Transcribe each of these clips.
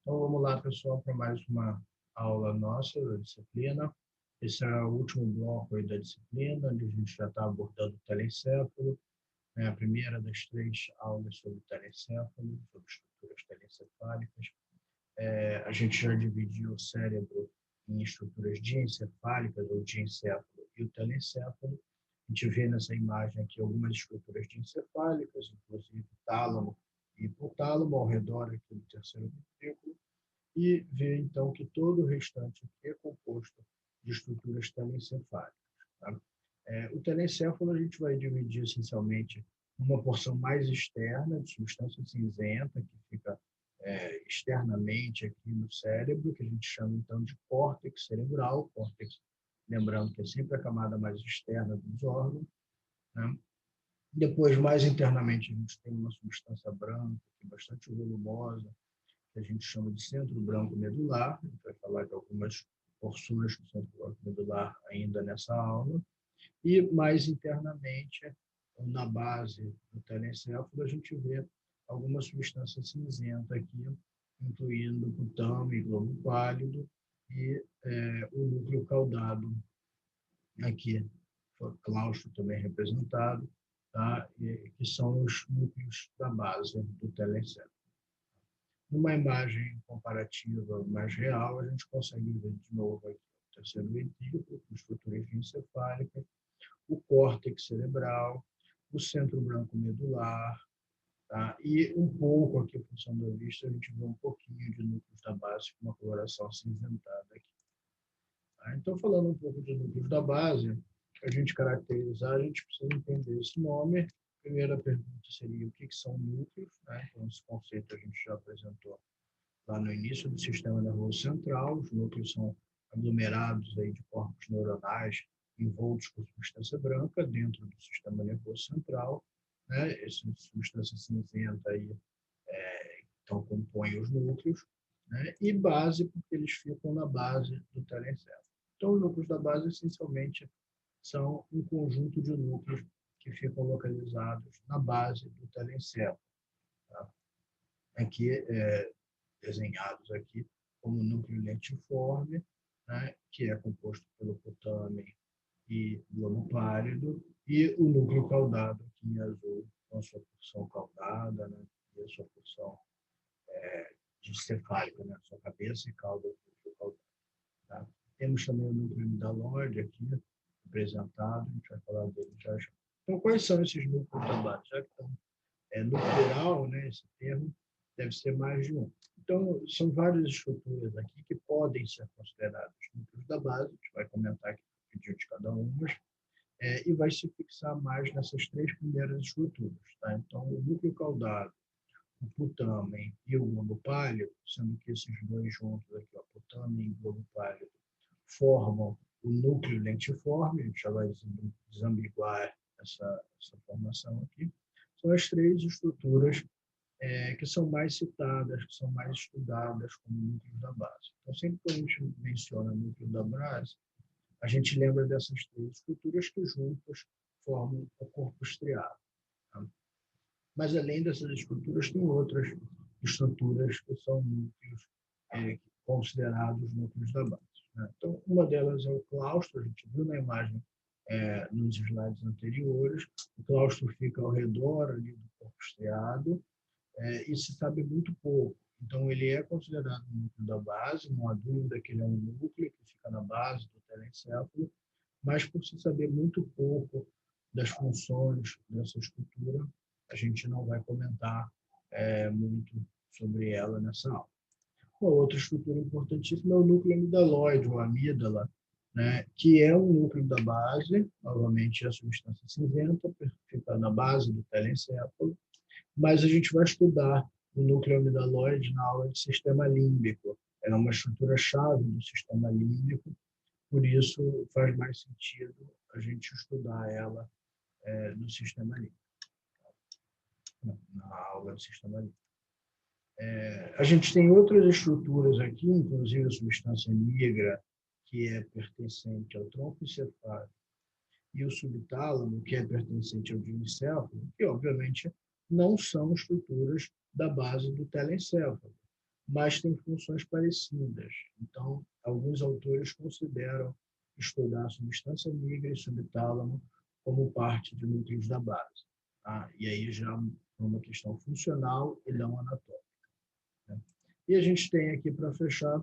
Então, vamos lá, pessoal, para mais uma aula nossa da disciplina. Esse é o último bloco aí da disciplina, onde a gente já está abordando o telencéfalo, né? A primeira das 3 aulas sobre o telencéfalo, sobre estruturas telencefálicas. A gente já dividiu o cérebro em estruturas diencefálicas, ou diencéfalo, e o telencéfalo. A gente vê nessa imagem aqui algumas estruturas diencefálicas, inclusive tálamo e hipotálamo, ao redor aqui do terceiro ventrículo, e ver, então, que todo o restante aqui é composto de estruturas telencefálicas. Tá? O telencéfalo a gente vai dividir essencialmente uma porção mais externa, de substância cinzenta, que fica externamente aqui no cérebro, que a gente chama, então, de córtex cerebral. Córtex, lembrando que é sempre a camada mais externa dos órgãos. Né? Depois, mais internamente, a gente tem uma substância branca, que é bastante volumosa, que a gente chama de centro branco medular. A gente vai falar de algumas porções do centro branco medular ainda nessa aula. E mais internamente, na base do telencéfalo, a gente vê alguma substância cinzenta aqui, incluindo o tamo e globo pálido e o núcleo caudado aqui, claustro também representado, tá? Que são os núcleos da base do telencéfalo. Numa imagem comparativa mais real, a gente consegue ver de novo aqui o terceiro ventrículo, com estruturas encefálicas, o córtex cerebral, o centro branco medular, tá? E um pouco aqui, a função da vista, a gente vê um pouquinho de núcleos da base, com uma coloração acinzentada aqui. Tá? Então, falando um pouco de núcleos da base, a gente caracterizar, a gente precisa entender esse nome. A primeira pergunta seria o que são núcleos, né? Então, esse conceito a gente já apresentou lá no início do sistema nervoso central. Os núcleos são aglomerados aí de corpos neuronais envoltos por substância branca dentro do sistema nervoso central. Né? Essa substância cinzenta aí, então, compõe os núcleos. Né? E base, porque eles ficam na base do telencéfalo. Então, os núcleos da base, essencialmente, são um conjunto de núcleos que ficam localizados na base do telencéfalo. Tá? Aqui, desenhados aqui como núcleo lentiforme, né, que é composto pelo putamen e globo pálido, e o núcleo caudado aqui em azul, com a sua porção caudada, né, e a sua porção discefálica, né, sua cabeça e cauda do núcleo caudado. Tá? Temos também o núcleo amidalóide aqui, apresentado, a gente vai falar dele já já. Então, quais são esses núcleos da base? Já que estão no plural, né, esse termo, deve ser mais de um. Então, são várias estruturas aqui que podem ser consideradas núcleos da base, a gente vai comentar aqui o pedido de cada uma, e vai se fixar mais nessas 3 primeiras estruturas. Tá? Então, o núcleo caudado, o putamen e o globo pálido, sendo que esses dois juntos aqui, o putamen e o globo pálido, formam o núcleo lentiforme. A gente já vai desambiguar essa formação aqui. São as 3 estruturas que são mais citadas, que são mais estudadas como núcleos da base. Então, sempre que a gente menciona núcleo da base, a gente lembra dessas 3 estruturas que juntas formam o corpo estriado. Tá? Mas, além dessas estruturas, tem outras estruturas que são núcleos considerados núcleos da base. Né? Então, uma delas é o claustro, a gente viu na imagem nos slides anteriores. O claustro fica ao redor ali do corpo estriado, e se sabe muito pouco. Então, ele é considerado um núcleo da base, não há dúvida que ele é um núcleo que fica na base do telencéfalo, mas por se saber muito pouco das funções dessa estrutura, a gente não vai comentar muito sobre ela nessa aula. Uma outra estrutura importantíssima é o núcleo amidalóide, ou amígdala, né, que é um núcleo da base, novamente a substância cinzenta, fica na base do telencéfalo, mas a gente vai estudar o núcleo amidalóide na aula de sistema límbico. É uma estrutura-chave do sistema límbico, por isso faz mais sentido a gente estudar ela no sistema límbico, na aula de sistema límbico. A gente tem outras estruturas aqui, inclusive a substância nigra, que é pertencente ao tronco encefálico, e o subtálamo, que é pertencente ao diencéfalo, que obviamente não são estruturas da base do telencéfalo, mas têm funções parecidas. Então, alguns autores consideram estudar a substância nigra e subtálamo como parte de núcleos da base. Tá? E aí já é uma questão funcional e não anatômica. Né? E a gente tem aqui, para fechar,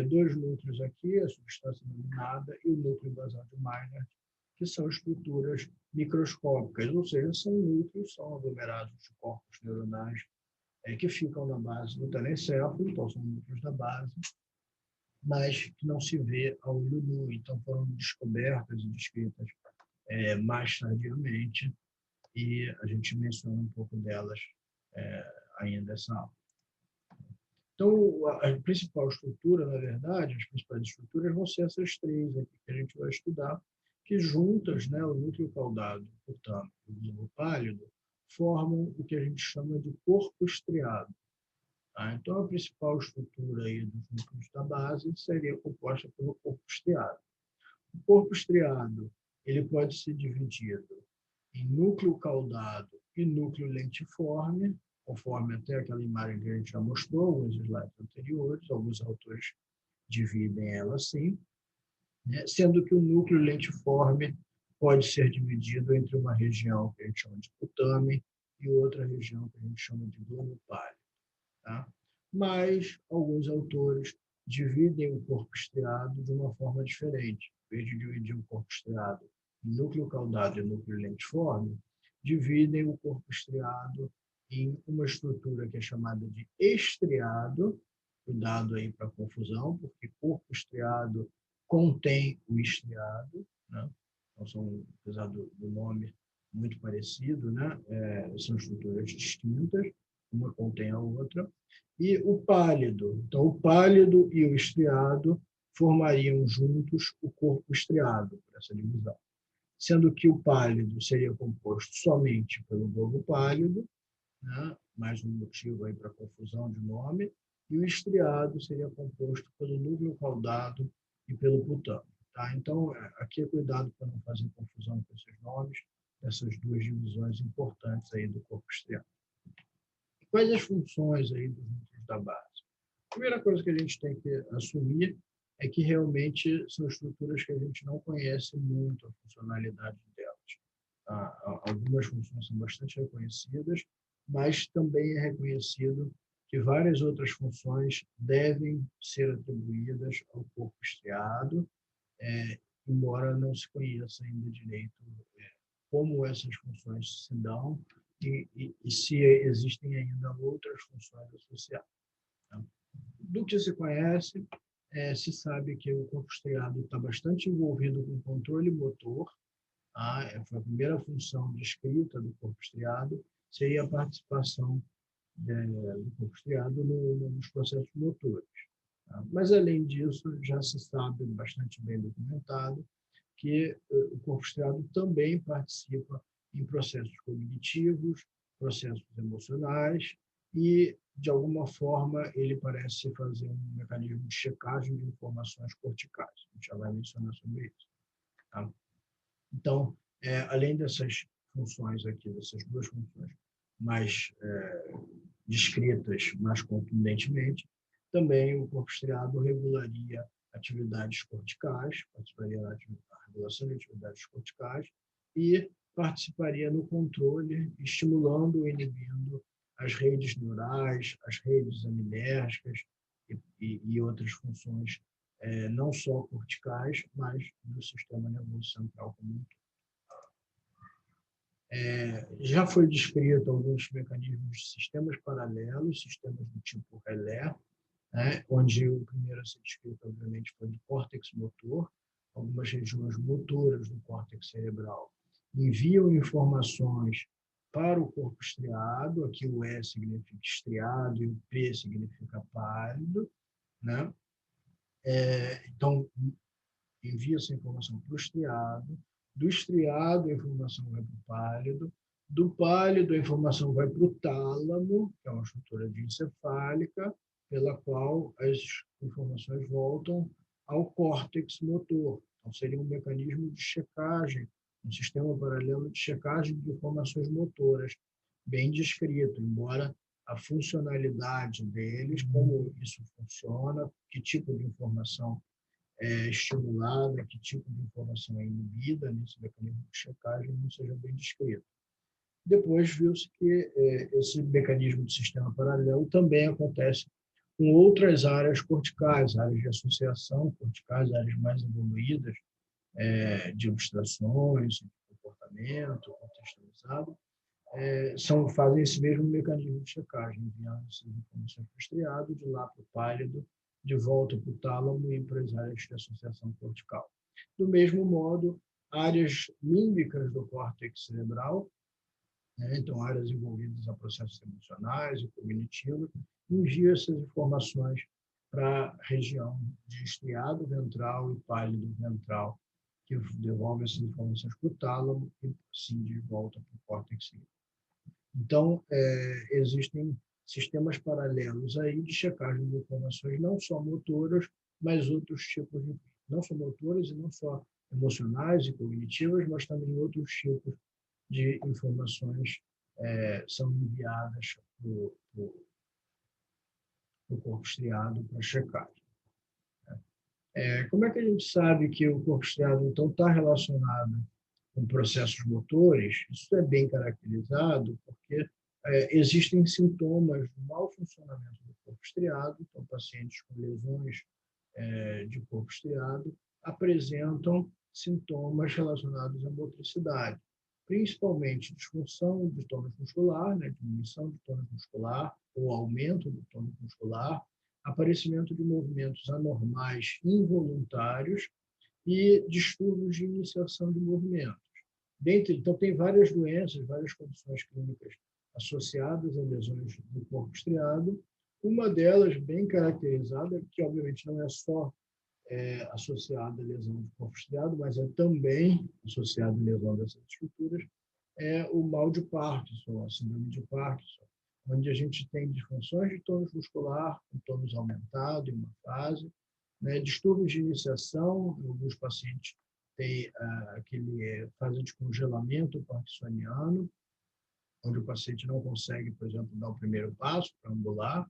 dois núcleos aqui, a substância nominada e o núcleo basal de Meynert, que são estruturas microscópicas, ou seja, são núcleos, são aglomerados de corpos neuronais que ficam na base do telencéfalo, então são núcleos da base, mas que não se vê a olho nu, então foram descobertas e descritas mais tardiamente, e a gente menciona um pouco delas ainda essa aula. Então, a principal estrutura, na verdade, as principais estruturas vão ser essas três aqui que a gente vai estudar, que juntas, né, o núcleo caudado, portanto, e o globo pálido, formam o que a gente chama de corpo estriado. Tá? Então, a principal estrutura aí dos núcleos da base seria composta pelo corpo estriado. O corpo estriado ele pode ser dividido em núcleo caudado e núcleo lentiforme, conforme até aquela imagem que a gente já mostrou, alguns slides anteriores, alguns autores dividem ela assim, né? Sendo que o núcleo lentiforme pode ser dividido entre uma região que a gente chama de putamen e outra região que a gente chama de globo pálido. Tá? Mas alguns autores dividem o corpo estriado de uma forma diferente. Em vez de dividir o corpo estriado em núcleo caudado e núcleo lentiforme, dividem o corpo estriado em uma estrutura que é chamada de estriado, cuidado aí para confusão, porque corpo estriado contém o estriado, né? Então, são, apesar do nome muito parecido, né? São estruturas distintas, uma contém a outra, e o pálido. Então, o pálido e o estriado formariam juntos o corpo estriado, por essa divisão. Sendo que o pálido seria composto somente pelo globo pálido, né? Mais um motivo aí para confusão de nome, e o estriado seria composto pelo núcleo caudado e pelo putame. Tá? Então, aqui é cuidado para não fazer confusão com esses nomes, essas duas divisões importantes aí do corpo estriado. Quais as funções aí dos núcleos da base? A primeira coisa que a gente tem que assumir é que realmente são estruturas que a gente não conhece muito a funcionalidade delas. Algumas funções são bastante reconhecidas, mas também é reconhecido que várias outras funções devem ser atribuídas ao corpo estriado, embora não se conheça ainda direito como essas funções se dão e se existem ainda outras funções associadas. Tá? Do que se conhece, se sabe que o corpo estriado está bastante envolvido com controle motor. Foi a primeira função descrita do corpo estriado, seria a participação do corpo estriado nos processos motores. Tá? Mas, além disso, já se sabe, bastante bem documentado, que o corpo estriado também participa em processos cognitivos, processos emocionais e, de alguma forma, ele parece fazer um mecanismo de checagem de informações corticais. A gente já vai mencionar sobre isso. Tá? Então, além dessas funções aqui, dessas duas funções mais descritas mais contundentemente, também o corpo estriado regularia atividades corticais, participaria da regulação de atividades corticais e participaria no controle, estimulando ou inibindo as redes neurais, as redes aminérgicas e outras funções, não só corticais, mas do sistema nervoso central como um todo. Já foi descrito alguns mecanismos de sistemas paralelos, sistemas do tipo relé, né, onde o primeiro a ser descrito, obviamente, foi do córtex motor, algumas regiões motoras do córtex cerebral enviam informações para o corpo estriado, aqui o E significa estriado e o P significa pálido, né? Então, envia essa informação para o estriado, do estriado a informação vai para o pálido, do pálido a informação vai para o tálamo, que é uma estrutura diencefálica, pela qual as informações voltam ao córtex motor. Então, seria um mecanismo de checagem, um sistema paralelo de checagem de informações motoras, bem descrito, embora a funcionalidade deles, como isso funciona, que tipo de informação é estimulada, que tipo de informação é inibida nesse mecanismo de checagem não seja bem descrito. Depois viu-se que esse mecanismo de sistema paralelo também acontece com outras áreas corticais, áreas de associação corticais, áreas mais evoluídas, de abstrações, de comportamento contextualizado, fazem esse mesmo mecanismo de checagem, enviando essas informações para o estriado, de lá para o pálido, de volta para o tálamo e para as áreas de associação cortical. Do mesmo modo, áreas límbicas do córtex cerebral, então áreas envolvidas a processos emocionais e cognitivos, enviam essas informações para a região de estriado ventral e pálido ventral, que devolve essas informações para o tálamo e, assim, de volta para o córtex cerebral. Então, existem sistemas paralelos aí de checagem de informações, não só motoras, mas outros tipos de... Não só motoras e não só emocionais e cognitivas, mas também outros tipos de informações são enviadas para o corpo estriado para checagem. Como é que a gente sabe que o corpo estriado, então, está relacionado com processos motores? Isso é bem caracterizado porque existem sintomas do mau funcionamento do corpo estriado, então pacientes com lesões de corpo estriado apresentam sintomas relacionados à motricidade, principalmente disfunção de tônus muscular, diminuição de tônus muscular ou aumento do tônus muscular, aparecimento de movimentos anormais involuntários e distúrbios de iniciação de movimentos. Então, tem várias doenças, várias condições clínicas associadas a lesões do corpo estriado. Uma delas, bem caracterizada, que obviamente não é só associada à lesão do corpo estriado, mas é também associada à lesão dessas estruturas, é o mal de Parkinson, a síndrome de Parkinson, onde a gente tem disfunções de tônus muscular, com tônus aumentado em uma fase, distúrbios de iniciação, alguns pacientes têm aquele fase de congelamento parkinsoniano, onde o paciente não consegue, por exemplo, dar o primeiro passo para ambular,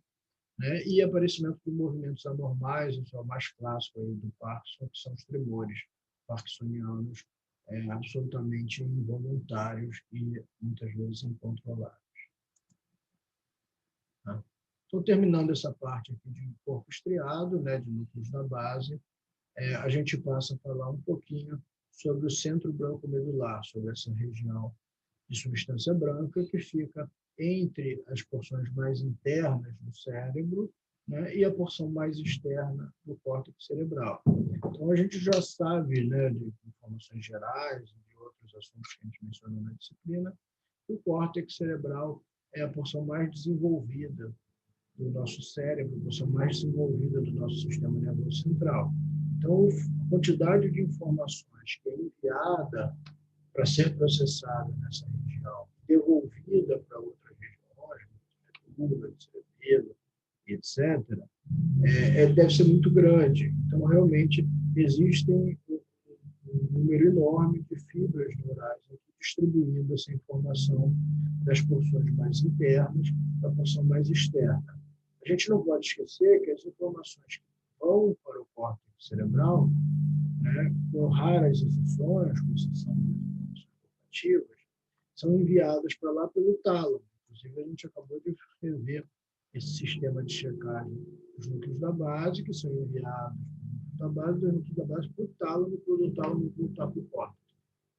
e aparecimento de movimentos anormais, isso é o mais clássico aí do Parkinson, que são os tremores parkinsonianos, absolutamente involuntários e muitas vezes incontroláveis. Tá? Então, terminando essa parte aqui de corpo estriado, de núcleos da base, a gente passa a falar um pouquinho sobre o centro branco-medular, sobre essa região de substância branca que fica entre as porções mais internas do cérebro, e a porção mais externa do córtex cerebral. Então, a gente já sabe, de informações gerais e de outros assuntos que a gente mencionou na disciplina, que o córtex cerebral é a porção mais desenvolvida do nosso cérebro, a porção mais desenvolvida do nosso sistema nervoso central. Então, a quantidade de informações que é enviada para ser processada nessa região, devolvida para outras regiões, medula, cerebelo, etc., deve ser muito grande. Então, realmente, existem um número enorme de fibras neurais distribuindo essa informação das porções mais internas para a porção mais externa. A gente não pode esquecer que as informações que vão para o córtex cerebral, com raras exceções, com exceção das informações cognitivas, são enviadas para lá pelo tálamo. Inclusive, a gente acabou de rever esse sistema de checagem dos núcleos da base, que são enviados da base, dos núcleos da base para o tálamo, para o tálamo voltar para o córtex.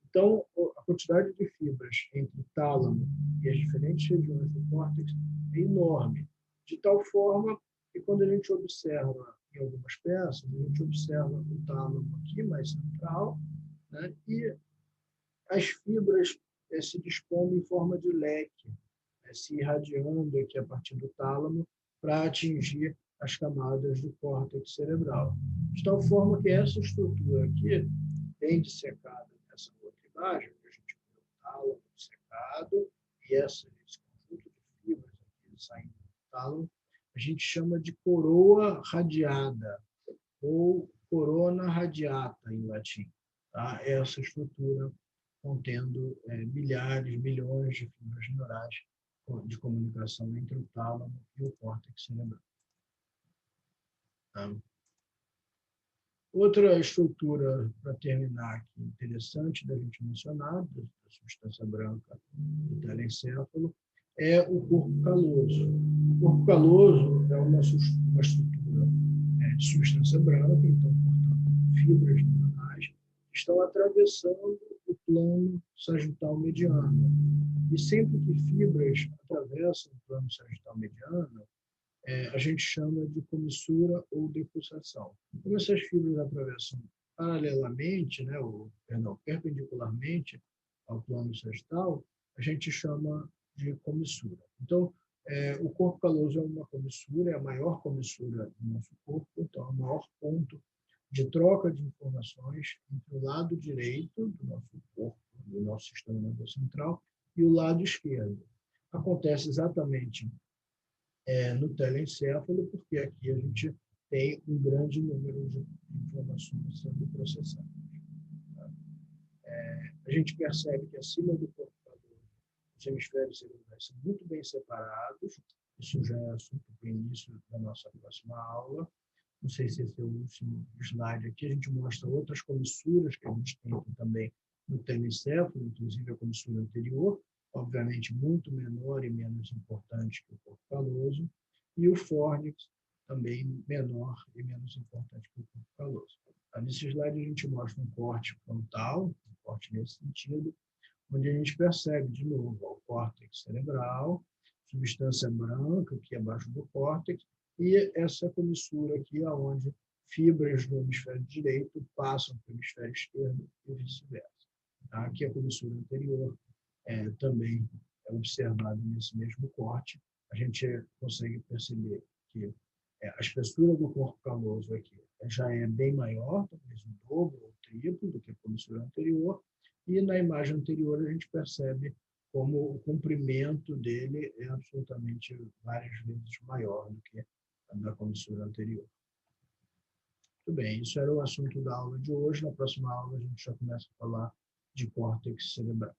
Então, a quantidade de fibras entre o tálamo e as diferentes regiões do córtex é enorme, de tal forma que quando a gente observa em algumas peças, a gente observa o tálamo aqui mais central, e as fibras se dispondo em forma de leque, se irradiando aqui a partir do tálamo para atingir as camadas do córtex cerebral. De tal forma que essa estrutura aqui, bem dissecada nessa outra imagem, que a gente vê o tálamo dissecado e esse conjunto de fibras aqui saindo do tálamo, a gente chama de coroa radiada ou corona radiata em latim. Tá? Essa estrutura contendo milhares, milhões de fibras neurais de comunicação entre o tálamo e o córtex cerebral. Tá? Outra estrutura, para terminar aqui, interessante da gente mencionar, da substância branca do telencéfalo, é o corpo caloso. O corpo caloso é uma estrutura de substância branca, então, portanto, fibras neuronais que estão atravessando o plano sagital mediano. E sempre que fibras atravessam o plano sagital mediano, a gente chama de comissura ou depulsação. Como essas fibras atravessam paralelamente, né, perpendicularmente ao plano sagital, a gente chama de comissura. Então, o corpo caloso é uma comissura, é a maior comissura do nosso corpo, então é o maior ponto de troca de informações entre o lado direito do nosso corpo, do nosso sistema nervoso central, e o lado esquerdo. Acontece exatamente no telencéfalo, porque aqui a gente tem um grande número de informações sendo processadas. A gente percebe que acima do corpo caloso, os hemisférios cerebrais são muito bem separados. Isso já é assunto para o início da nossa próxima aula. Não sei se esse é o último slide aqui. A gente mostra outras comissuras que a gente tem aqui também no telencéfalo, inclusive a comissura anterior, obviamente muito menor e menos importante que o corpo caloso, e o fórnix, também menor e menos importante que o corpo caloso. Nesse slide a gente mostra um corte frontal, um corte nesse sentido, onde a gente percebe, de novo, o córtex cerebral, substância branca aqui abaixo do córtex, e essa comissura aqui, onde fibras do hemisfério direito passam para o hemisfério esquerdo e vice-versa. Aqui a comissura anterior também é observada nesse mesmo corte. A gente consegue perceber que a espessura do corpo caloso aqui já é bem maior, talvez um dobro ou triplo do que a comissura anterior, e na imagem anterior a gente percebe como o comprimento dele é absolutamente várias vezes maior do que a da comissura anterior. Muito bem, isso era o assunto da aula de hoje. Na próxima aula a gente já começa a falar de córtex cerebral.